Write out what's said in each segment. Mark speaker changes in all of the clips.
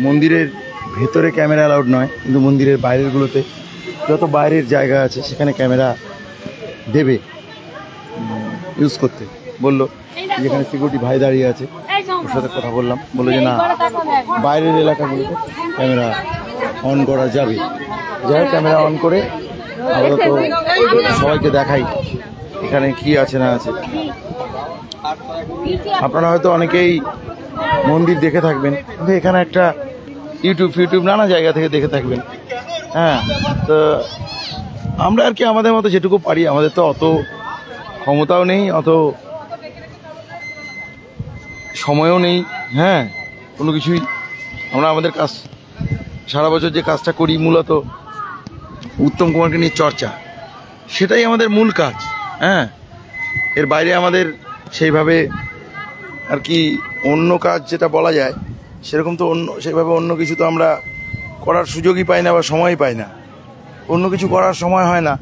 Speaker 1: মন্দিরের ভেতরে camera allowed নয়, কিন্তু মন্দিরের বাইরেরগুলোতে যত বাইরের জায়গা আছে সেখানে ক্যামেরা দেবে ইউজ করতে বললো। যেখানে সিকিউরিটি ভাই দাঁড়িয়ে আছে ওর সাথে কথা বললাম, বললো যে না বাইরের এলাকাগুলোতে ক্যামেরা অন করা যাবে। যাই হোক, ক্যামেরা অন করে আপাতত সবাইকে দেখাই এখানে কি আছে না আছে। আপনারা হয়তো অনেকেই মন্দির দেখে থাকবেন, কিন্তু এখানে একটা ইউটিউব নানা জায়গা থেকে দেখে থাকবেন। হ্যাঁ, তো আমরা আর কি আমাদের মতো যেটুকু পারি, আমাদের তো অত ক্ষমতাও নেই, অত সময়ও নেই। হ্যাঁ, কোনো কিছুই আমরা আমাদের কাজ সারা বছর যে কাজটা করি মূলত উত্তম কুমারকে নিয়ে চর্চা, সেটাই আমাদের মূল কাজ। হ্যাঁ, এর বাইরে আমাদের সেইভাবে আর কি অন্য কাজ যেটা বলা যায় সেরকম তো সেইভাবে অন্য কিছু তো আমরা করার সুযোগই পাই না বা সময়ই পাই না, অন্য কিছু করার সময় হয় না।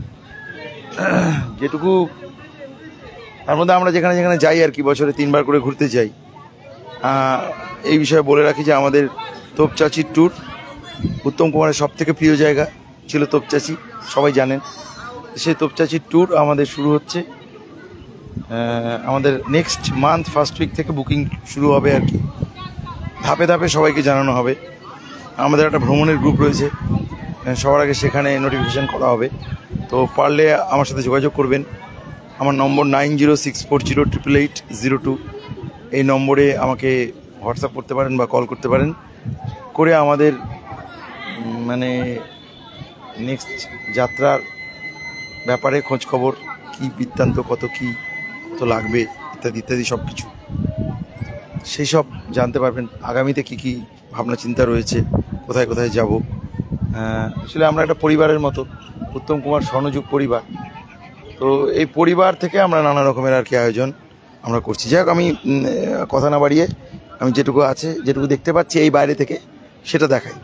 Speaker 1: যেটুকু তার মধ্যে আমরা যেখানে যেখানে যাই আর কি, বছরে 3 বার করে ঘুরতে যাই। এই বিষয়ে বলে রাখি যে আমাদের তোপচাচির ট্যুর, উত্তম কুমারের সবথেকে প্রিয় জায়গা ছিল তোপচাচি, সবাই জানেন। সেই তোপচাচির ট্যুর আমাদের শুরু হচ্ছে, আমাদের নেক্সট মান্থ ফার্স্ট উইক থেকে বুকিং শুরু হবে আর কি। ধাপে ধাপে সবাইকে জানানো হবে। আমাদের একটা ভ্রমণের গ্রুপ রয়েছে, সবার আগে সেখানে নোটিফিকেশান করা হবে। তো পারলে আমার সাথে যোগাযোগ করবেন। আমার নম্বর 9064088802। এই নম্বরে আমাকে হোয়াটসঅ্যাপ করতে পারেন বা কল করতে পারেন, করে আমাদের মানে নেক্সট যাত্রার ব্যাপারে খোঁজখবর, কী বৃত্তান্ত, কত লাগবে ইত্যাদি ইত্যাদি সব কিছু সেই সব জানতে পারবেন। আগামীতে কি কি ভাবনা চিন্তা রয়েছে, কোথায় কোথায় যাব। আসলে আমরা একটা পরিবারের মতো, উত্তম কুমার স্বর্ণযুগ পরিবার। তো এই পরিবার থেকে আমরা নানা রকমের আর কি আয়োজন আমরা করছি। যাই হোক, আমি কথা না বাড়িয়ে আমি যেটুকু দেখতে পাচ্ছি এই বাইরে থেকে সেটা দেখাই।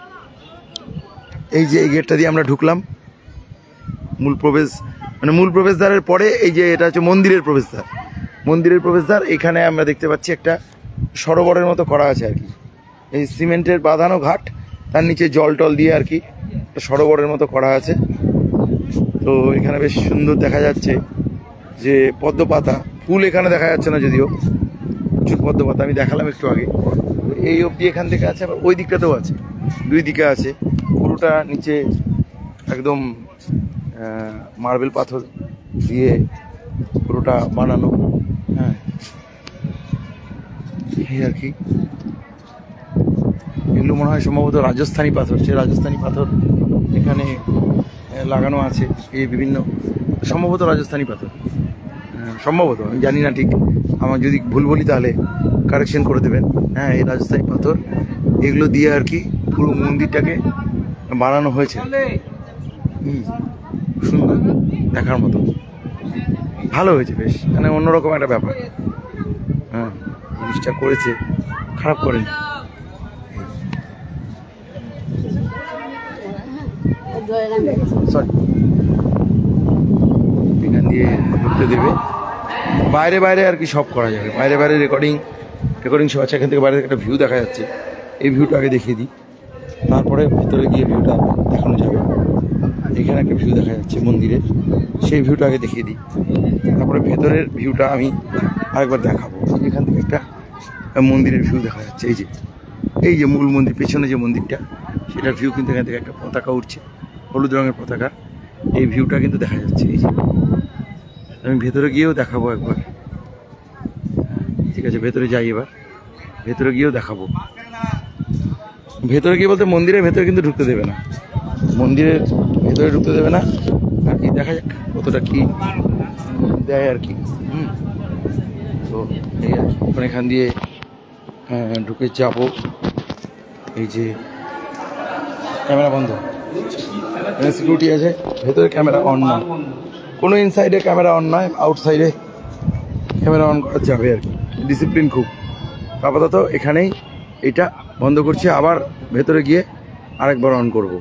Speaker 1: এই যে এই গেটটা দিয়ে আমরা ঢুকলাম, মূল প্রবেশদ্বারের পরে এই যে এটা হচ্ছে মন্দিরের প্রবেশদ্বার। এখানে আমরা দেখতে পাচ্ছি একটা সরোবরের মতো করা আছে আর কি, এই সিমেন্টের বাঁধানো ঘাট, তার নিচে জল টল দিয়ে আর কি একটা সরোবরের মতো করা আছে। তো এখানে বেশ সুন্দর দেখা যাচ্ছে যে পদ্মপাতা ফুল এখানে দেখা যাচ্ছে না, যদিও প্রচুর পদ্মপাতা, আমি দেখালাম একটু আগে। এই অবধি এখান থেকে আছে, আবার ওই দিকটাতেও আছে, দুই দিকে আছে। পুরোটা নিচে একদম মার্বেল পাথর দিয়ে পুরোটা বানানো। হ্যাঁ, এই আর কি। এগুলো মনে হয় সম্ভবত রাজস্থানী পাথর, সে রাজস্থানী পাথর এখানে লাগানো আছে। এই বিভিন্ন সম্ভবত রাজস্থানী পাথর, সম্ভবত, আমি জানি না ঠিক, আমার যদি ভুল বলি তাহলে কারেকশন করে দেবেন। হ্যাঁ, এই রাজস্থানী পাথর এগুলো দিয়ে আর কি পুরো মন্দিরটাকে বানানো হয়েছে। সুন্দর, দেখার মতো, ভালো হয়েছে বেশ, মানে অন্যরকম একটা ব্যাপার। হ্যাঁ, জিনিসটা করেছে, খারাপ করেনি। সরি, এখান দিয়ে ঢুকতে দেবে। বাইরে আর কি সব করা যাবে, বাইরে রেকর্ডিং সব আছে। এখান থেকে বাইরে থেকে একটা ভিউ দেখা যাচ্ছে, এই ভিউটা আগে দেখিয়ে দিই, তারপরে ভিতরে গিয়ে ভিউটা দেখানো যাবে। এখানে একটা ভিউ দেখা যাচ্ছে মন্দিরের, সেই ভিউটা আগে দেখিয়ে দিই, তারপরে ভেতরের ভিউটা আমি আরেকবার দেখাবো। এখান থেকে একটা মন্দিরের ভিউ দেখা যাচ্ছে, এই যে মূল মন্দির, পেছনে যে মন্দিরটা, সেটার ভিউ কিন্তু এখান থেকে একটা পতাকা উঠছে, হলুদ রঙের পতাকা, এই ভিউটা কিন্তু দেখা যাচ্ছে। এই যে আমি ভেতরে গিয়েও দেখাবো একবার। ঠিক আছে, ভেতরে যাই এবার, ভেতরে গিয়েও দেখাবো। ভেতরে গিয়ে বলতে মন্দিরের ভেতরে কিন্তু ঢুকতে দেবে না, মন্দিরের ভেতরে ঢুকতে দেবে না আর কি। দেখা যাক কতটা কি দেয় আর কি। তো এই আর কি, এখন এখান দিয়ে ঢুকে যাবো। এই যে ক্যামেরা বন্ধ, সিকিউরিটি আছে, ভেতরে ক্যামেরা অন নয়, কোনো ইনসাইডে ক্যামেরা অন নয়, আউটসাইডে ক্যামেরা অন করা যাবে আর কি। ডিসিপ্লিন খুব। আপাতত এখানেই এটা বন্ধ করছি, আবার ভেতরে গিয়ে আরেকবার অন করব।